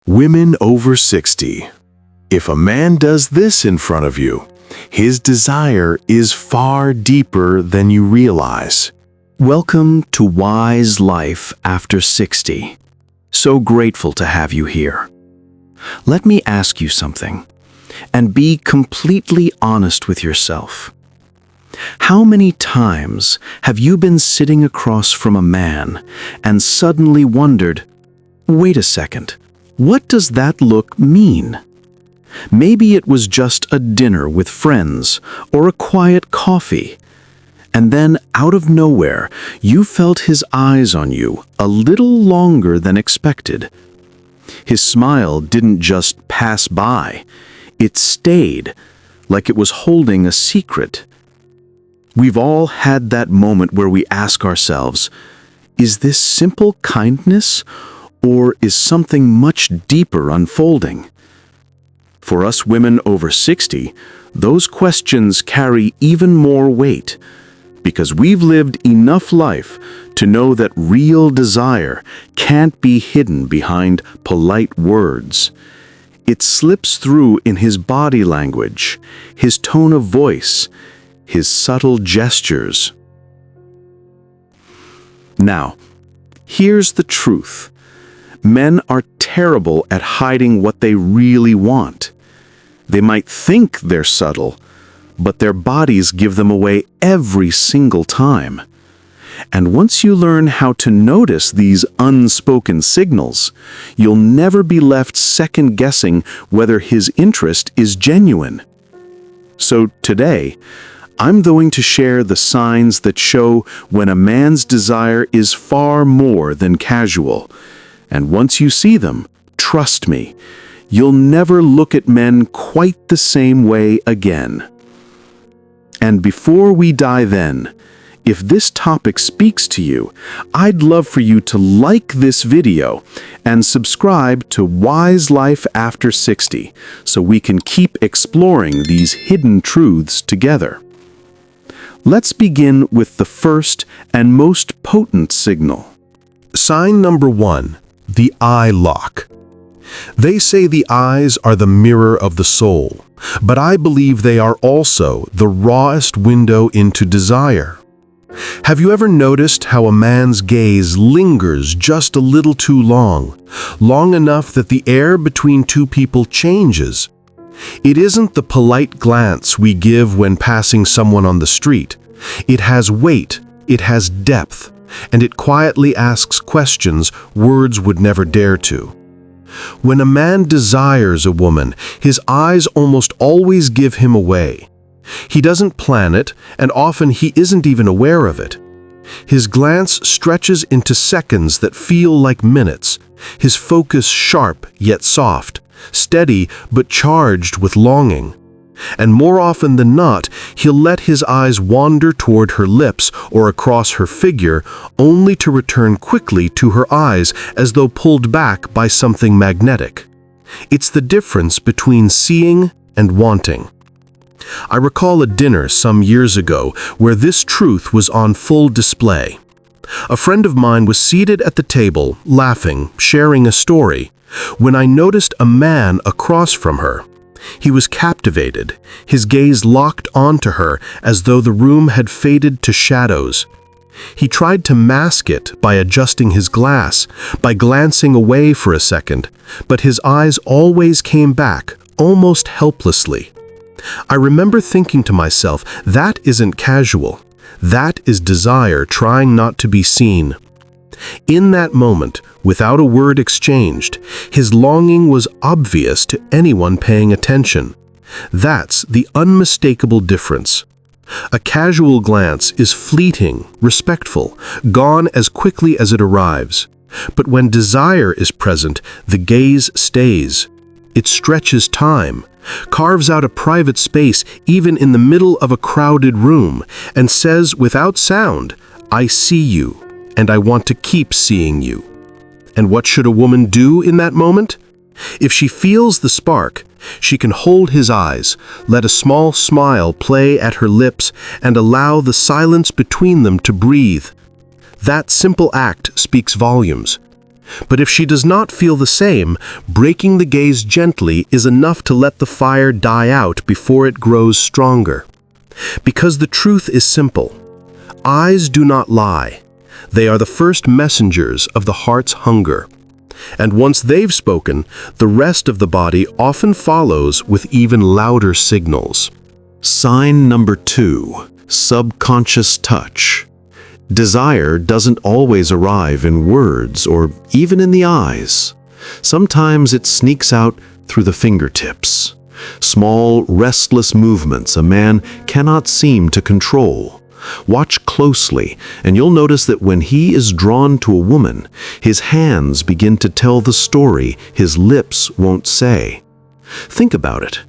Women over 60. If a man does this in front of you, his desire is far deeper than you realize. Welcome to Wise Life After 60. So grateful to have you here. Let me ask you something, and be completely honest with yourself. How many times have you been sitting across from a man and suddenly wondered, wait a second, what does that look mean? Maybe it was just a dinner with friends or a quiet coffee, and then out of nowhere you felt his eyes on you a little longer than expected. His smile didn't just pass by, it stayed, like it was holding a secret. We've all had that moment where we ask ourselves, is this simple kindness, or is something much deeper unfolding? For us women over 60, those questions carry even more weight, because we've lived enough life to know that real desire can't be hidden behind polite words. It slips through in his body language, his tone of voice, his subtle gestures. Now, here's the truth. Men are terrible at hiding what they really want. They might think they're subtle, but their bodies give them away every single time. And once you learn how to notice these unspoken signals, you'll never be left second-guessing whether his interest is genuine. So today, I'm going to share the signs that show when a man's desire is far more than casual. And once you see them, trust me, you'll never look at men quite the same way again. And before we dive in, if this topic speaks to you, I'd love for you to like this video and subscribe to Wise Life After 60 so we can keep exploring these hidden truths together. Let's begin with the first and most potent signal. Sign number 1, the eye lock. They say the eyes are the mirror of the soul, but I believe they are also the rawest window into desire. Have you ever noticed how a man's gaze lingers just a little too long enough that the air between two people changes? It isn't the polite glance we give when passing someone on the street. It has weight, it has depth, and it quietly asks questions words would never dare to. When a man desires a woman, his eyes almost always give him away. He doesn't plan it, and often he isn't even aware of it. His glance stretches into seconds that feel like minutes, his focus sharp yet soft, steady but charged with longing. And more often than not, he'll let his eyes wander toward her lips or across her figure, only to return quickly to her eyes as though pulled back by something magnetic. It's the difference between seeing and wanting. I recall a dinner some years ago where this truth was on full display. A friend of mine was seated at the table, laughing, sharing a story, when I noticed a man across from her. He was captivated, his gaze locked onto her as though the room had faded to shadows. He tried to mask it by adjusting his glass, by glancing away for a second, but his eyes always came back, almost helplessly. I remember thinking to myself, that isn't casual. That is desire trying not to be seen. In that moment, without a word exchanged, his longing was obvious to anyone paying attention. That's the unmistakable difference. A casual glance is fleeting, respectful, gone as quickly as it arrives. But when desire is present, the gaze stays. It stretches time, carves out a private space even in the middle of a crowded room, and says without sound, I see you, and I want to keep seeing you. And what should a woman do in that moment? If she feels the spark, she can hold his eyes, let a small smile play at her lips, and allow the silence between them to breathe. That simple act speaks volumes. But if she does not feel the same, breaking the gaze gently is enough to let the fire die out before it grows stronger. Because the truth is simple. Eyes do not lie. They are the first messengers of the heart's hunger. And once they've spoken, the rest of the body often follows with even louder signals. Sign number 2, subconscious touch. Desire doesn't always arrive in words or even in the eyes. Sometimes it sneaks out through the fingertips. Small, restless movements a man cannot seem to control. Watch closely, and you'll notice that when he is drawn to a woman, his hands begin to tell the story his lips won't say. Think about it.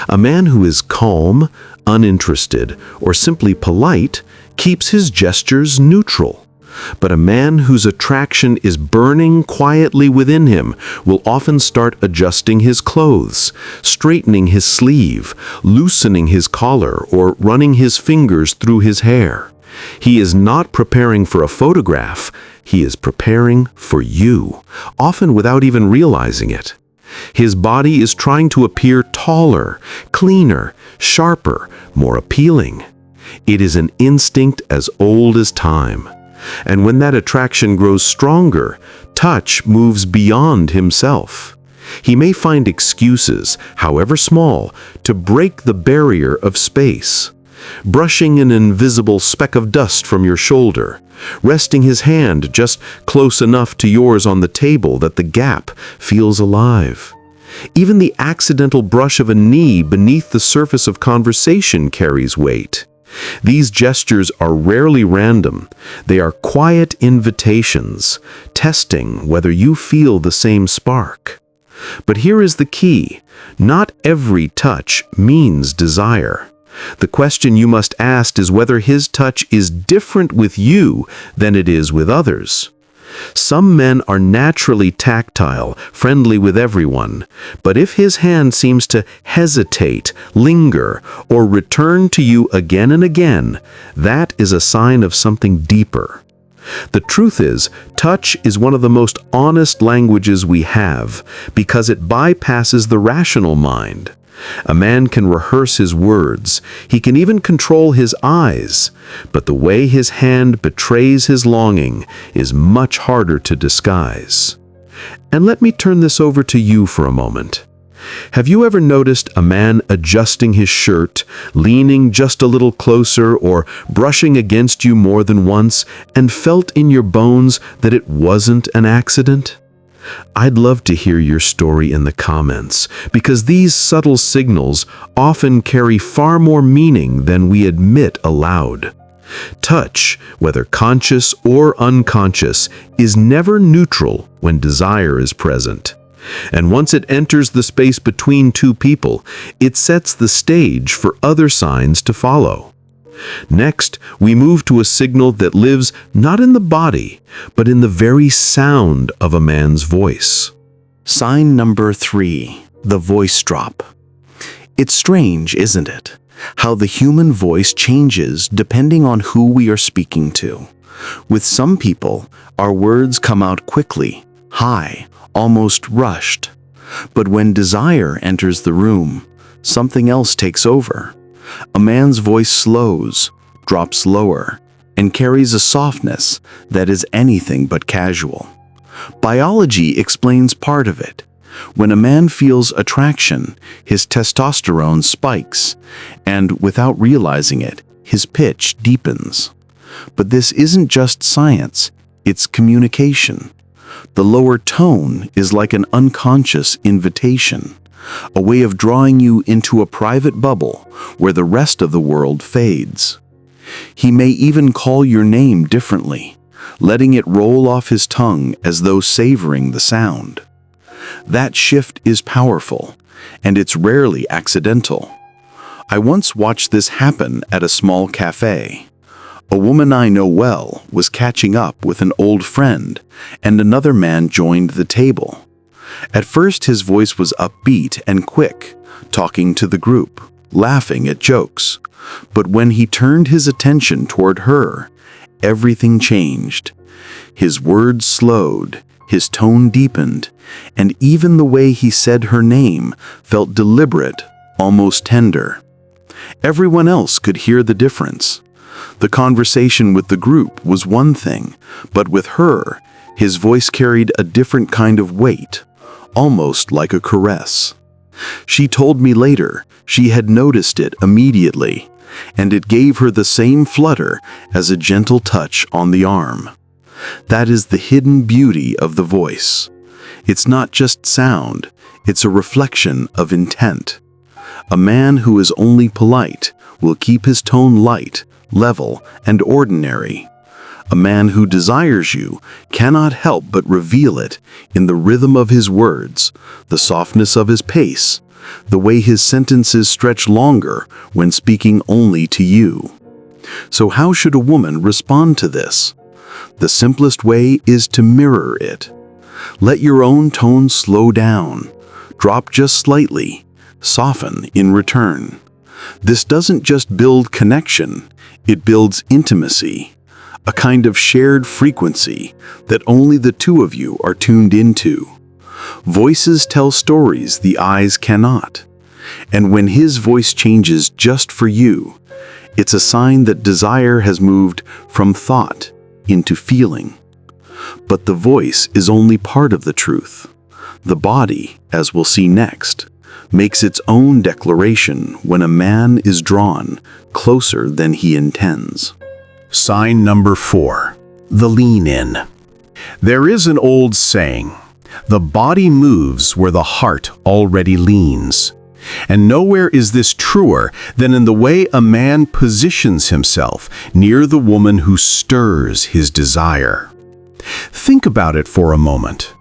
A man who is calm, uninterested, or simply polite keeps his gestures neutral. But a man whose attraction is burning quietly within him will often start adjusting his clothes, straightening his sleeve, loosening his collar, or running his fingers through his hair. He is not preparing for a photograph, he is preparing for you, often without even realizing it. His body is trying to appear taller, cleaner, sharper, more appealing. It is an instinct as old as time. And when that attraction grows stronger, touch moves beyond himself. He may find excuses, however small, to break the barrier of space. Brushing an invisible speck of dust from your shoulder, resting his hand just close enough to yours on the table that the gap feels alive. Even the accidental brush of a knee beneath the surface of conversation carries weight. These gestures are rarely random. They are quiet invitations, testing whether you feel the same spark. But here is the key. Not every touch means desire. The question you must ask is whether his touch is different with you than it is with others. Some men are naturally tactile, friendly with everyone, but if his hand seems to hesitate, linger, or return to you again and again, that is a sign of something deeper. The truth is, touch is one of the most honest languages we have because it bypasses the rational mind. A man can rehearse his words, he can even control his eyes, but the way his hand betrays his longing is much harder to disguise. And let me turn this over to you for a moment. Have you ever noticed a man adjusting his shirt, leaning just a little closer, or brushing against you more than once, and felt in your bones that it wasn't an accident? I'd love to hear your story in the comments, because these subtle signals often carry far more meaning than we admit aloud. Touch, whether conscious or unconscious, is never neutral when desire is present. And once it enters the space between two people, it sets the stage for other signs to follow. Next, we move to a signal that lives not in the body, but in the very sound of a man's voice. Sign number 3, the voice drop. It's strange, isn't it? How the human voice changes depending on who we are speaking to. With some people, our words come out quickly, high, almost rushed. But when desire enters the room, something else takes over. A man's voice slows, drops lower, and carries a softness that is anything but casual. Biology explains part of it. When a man feels attraction, his testosterone spikes, and without realizing it, his pitch deepens. But this isn't just science, it's communication. The lower tone is like an unconscious invitation, a way of drawing you into a private bubble where the rest of the world fades. He may even call your name differently, letting it roll off his tongue as though savoring the sound. That shift is powerful, and it's rarely accidental. I once watched this happen at a small cafe. A woman I know well was catching up with an old friend, and another man joined the table. At first, his voice was upbeat and quick, talking to the group, laughing at jokes. But when he turned his attention toward her, everything changed. His words slowed, His tone deepened, and even the way he said her name felt deliberate, almost tender. Everyone else could hear the difference. The conversation with the group was one thing, but with her, his voice carried a different kind of weight, almost like a caress. She told me later she had noticed it immediately, and it gave her the same flutter as a gentle touch on the arm. That is the hidden beauty of the voice. It's not just sound, it's a reflection of intent. A man who is only polite will keep his tone light, level, and ordinary. A man who desires you cannot help but reveal it in the rhythm of his words, the softness of his pace, the way his sentences stretch longer when speaking only to you. So how should a woman respond to this? The simplest way is to mirror it. Let your own tone slow down, drop just slightly, soften in return. This doesn't just build connection, it builds intimacy, a kind of shared frequency that only the two of you are tuned into. Voices tell stories the eyes cannot. And when his voice changes just for you, it's a sign that desire has moved from thought into feeling. But the voice is only part of the truth. The body, as we'll see next, makes its own declaration when a man is drawn closer than he intends. Sign number 4, the lean in. There is an old saying, the body moves where the heart already leans. And nowhere is this truer than in the way a man positions himself near the woman who stirs his desire. Think about it for a moment.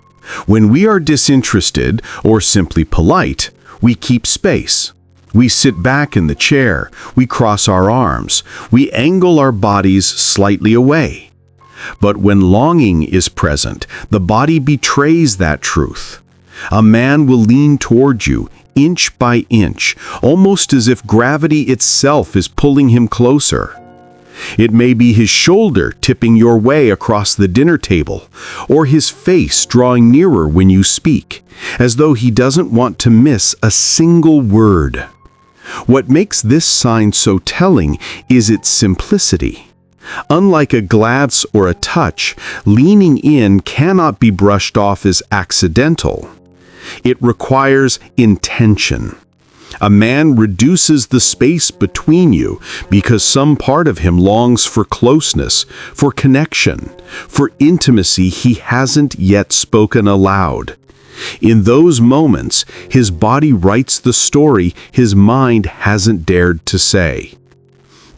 When we are disinterested or simply polite, we keep space. We sit back in the chair, we cross our arms, we angle our bodies slightly away. But when longing is present, the body betrays that truth. A man will lean toward you, inch by inch, almost as if gravity itself is pulling him closer. It may be his shoulder tipping your way across the dinner table, or his face drawing nearer when you speak, as though he doesn't want to miss a single word. What makes this sign so telling is its simplicity. Unlike a glance or a touch, leaning in cannot be brushed off as accidental. It requires intention. A man reduces the space between you because some part of him longs for closeness, for connection, for intimacy he hasn't yet spoken aloud. In those moments, his body writes the story his mind hasn't dared to say.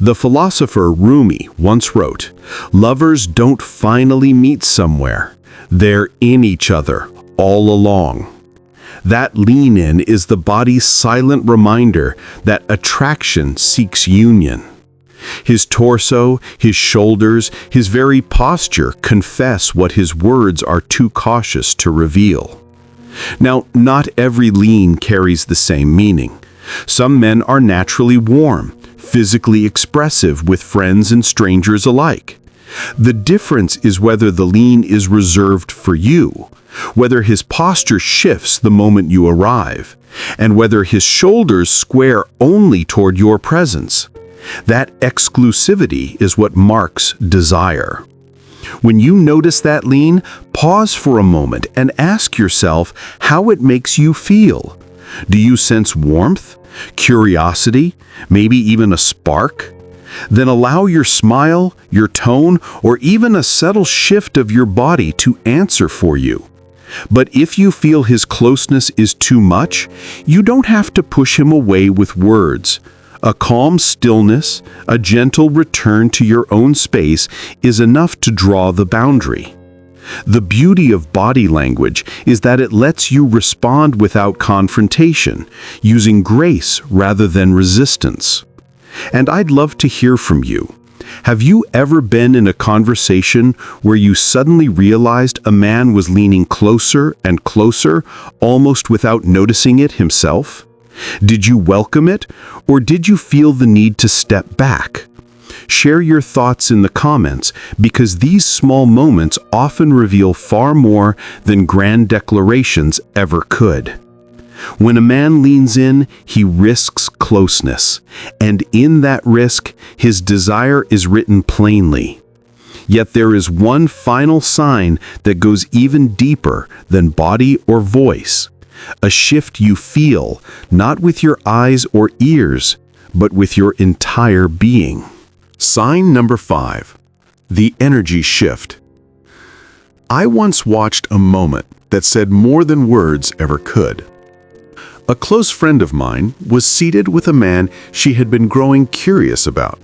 The philosopher Rumi once wrote, "Lovers don't finally meet somewhere. They're in each other all along." That lean-in is the body's silent reminder that attraction seeks union. His torso, his shoulders, his very posture confess what his words are too cautious to reveal. Now, not every lean carries the same meaning. Some men are naturally warm, physically expressive with friends and strangers alike. The difference is whether the lean is reserved for you, whether his posture shifts the moment you arrive, and whether his shoulders square only toward your presence. That exclusivity is what marks desire. When you notice that lean, pause for a moment and ask yourself how it makes you feel. Do you sense warmth, curiosity, maybe even a spark? Then allow your smile, your tone, or even a subtle shift of your body to answer for you. But if you feel his closeness is too much, you don't have to push him away with words. A calm stillness, a gentle return to your own space is enough to draw the boundary. The beauty of body language is that it lets you respond without confrontation, using grace rather than resistance. And I'd love to hear from you. Have you ever been in a conversation where you suddenly realized a man was leaning closer and closer, almost without noticing it himself? Did you welcome it, or did you feel the need to step back? Share your thoughts in the comments because these small moments often reveal far more than grand declarations ever could. When a man leans in, he risks closeness, and in that risk, his desire is written plainly. Yet there is one final sign that goes even deeper than body or voice, a shift you feel, not with your eyes or ears, but with your entire being. Sign number 5, the energy shift. I once watched a moment that said more than words ever could. A close friend of mine was seated with a man she had been growing curious about.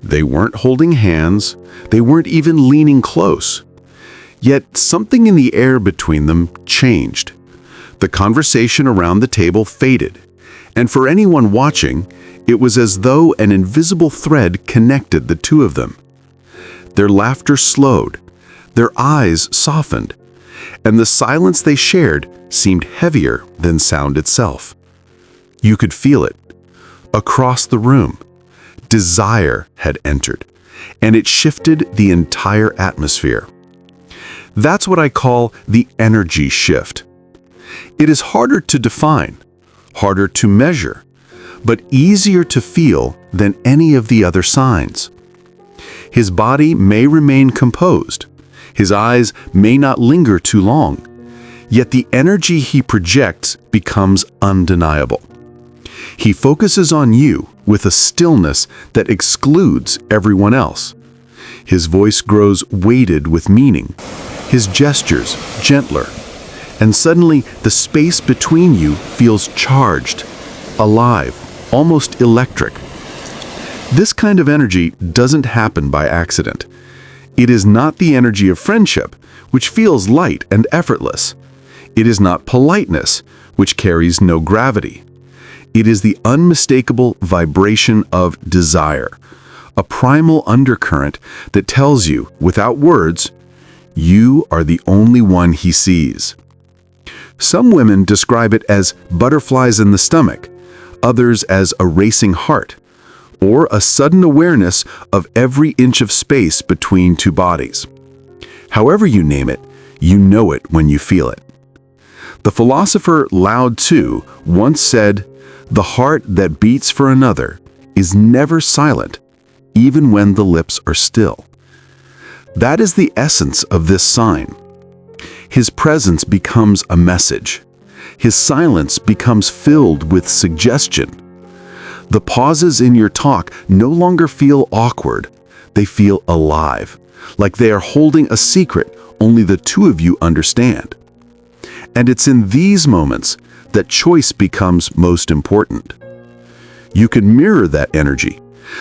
They weren't holding hands, they weren't even leaning close. Yet something in the air between them changed. The conversation around the table faded, and for anyone watching, it was as though an invisible thread connected the two of them. Their laughter slowed, their eyes softened, and the silence they shared seemed heavier than sound itself. You could feel it. Across the room, desire had entered, and it shifted the entire atmosphere. That's what I call the energy shift. It is harder to define, harder to measure, but easier to feel than any of the other signs. His body may remain composed, his eyes may not linger too long, yet the energy he projects becomes undeniable. He focuses on you with a stillness that excludes everyone else. His voice grows weighted with meaning, his gestures gentler, and suddenly the space between you feels charged, alive, almost electric. This kind of energy doesn't happen by accident. It is not the energy of friendship, which feels light and effortless. It is not politeness, which carries no gravity. It is the unmistakable vibration of desire, a primal undercurrent that tells you, without words, you are the only one he sees. Some women describe it as butterflies in the stomach, others as a racing heart, or a sudden awareness of every inch of space between two bodies. However you name it, you know it when you feel it. The philosopher Lao Tzu once said, "The heart that beats for another is never silent, even when the lips are still." That is the essence of this sign. His presence becomes a message. His silence becomes filled with suggestion. The pauses in your talk no longer feel awkward. They feel alive, like they are holding a secret only the two of you understand. And it's in these moments that choice becomes most important. You can mirror that energy,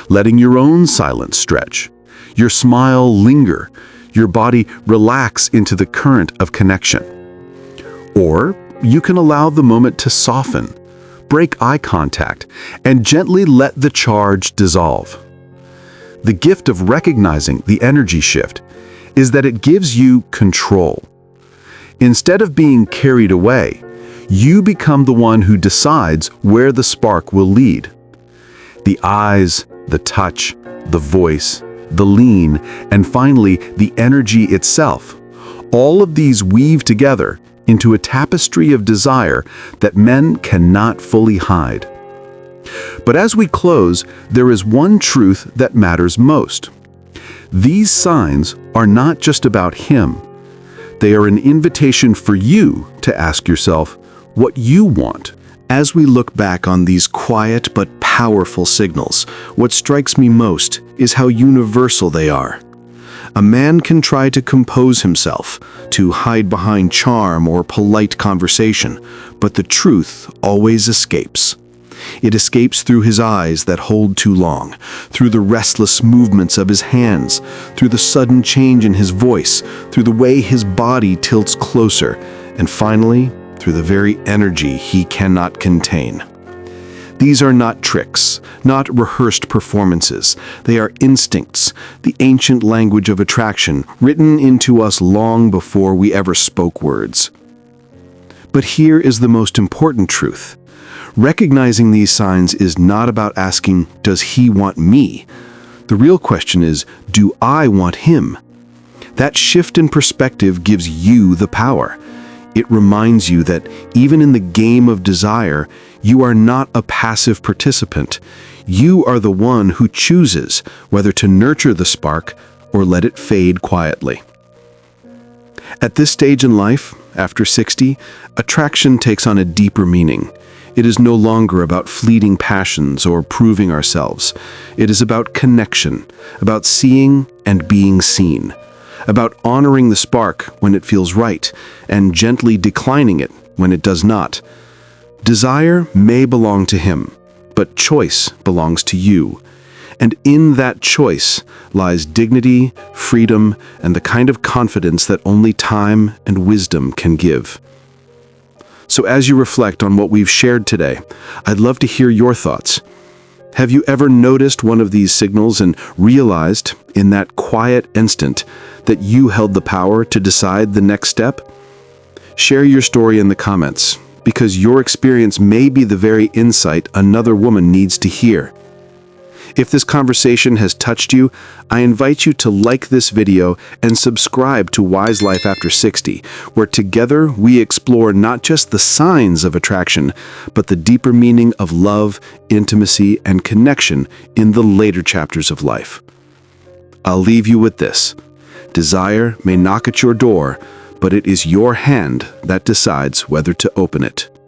letting your own silence stretch, your smile linger, your body relax into the current of connection. Or you can allow the moment to soften, break eye contact, and gently let the charge dissolve. The gift of recognizing the energy shift is that it gives you control. Instead of being carried away, you become the one who decides where the spark will lead. The eyes, the touch, the voice, the lean, and finally the energy itself. All of these weave together into a tapestry of desire that men cannot fully hide. But as we close, there is one truth that matters most. These signs are not just about him. They are an invitation for you to ask yourself what you want. As we look back on these quiet but powerful signals, what strikes me most is how universal they are. A man can try to compose himself, to hide behind charm or polite conversation, but the truth always escapes. It escapes through his eyes that hold too long, through the restless movements of his hands, through the sudden change in his voice, through the way his body tilts closer, and finally, through the very energy he cannot contain. These are not tricks, not rehearsed performances. They are instincts, the ancient language of attraction, written into us long before we ever spoke words. But here is the most important truth. Recognizing these signs is not about asking, "Does he want me?" The real question is, do I want him? That shift in perspective gives you the power. It reminds you that even in the game of desire, you are not a passive participant. You are the one who chooses whether to nurture the spark or let it fade quietly. At this stage in life, after 60, attraction takes on a deeper meaning. It is no longer about fleeting passions or proving ourselves. It is about connection, about seeing and being seen, about honoring the spark when it feels right and gently declining it when it does not. Desire may belong to him, but choice belongs to you. And in that choice lies dignity, freedom, and the kind of confidence that only time and wisdom can give. So as you reflect on what we've shared today, I'd love to hear your thoughts. Have you ever noticed one of these signals and realized, in that quiet instant, that you held the power to decide the next step? Share your story in the comments, because your experience may be the very insight another woman needs to hear. If this conversation has touched you, I invite you to like this video and subscribe to Wise Life After 60, where together we explore not just the signs of attraction, but the deeper meaning of love, intimacy, and connection in the later chapters of life. I'll leave you with this. Desire may knock at your door, but it is your hand that decides whether to open it.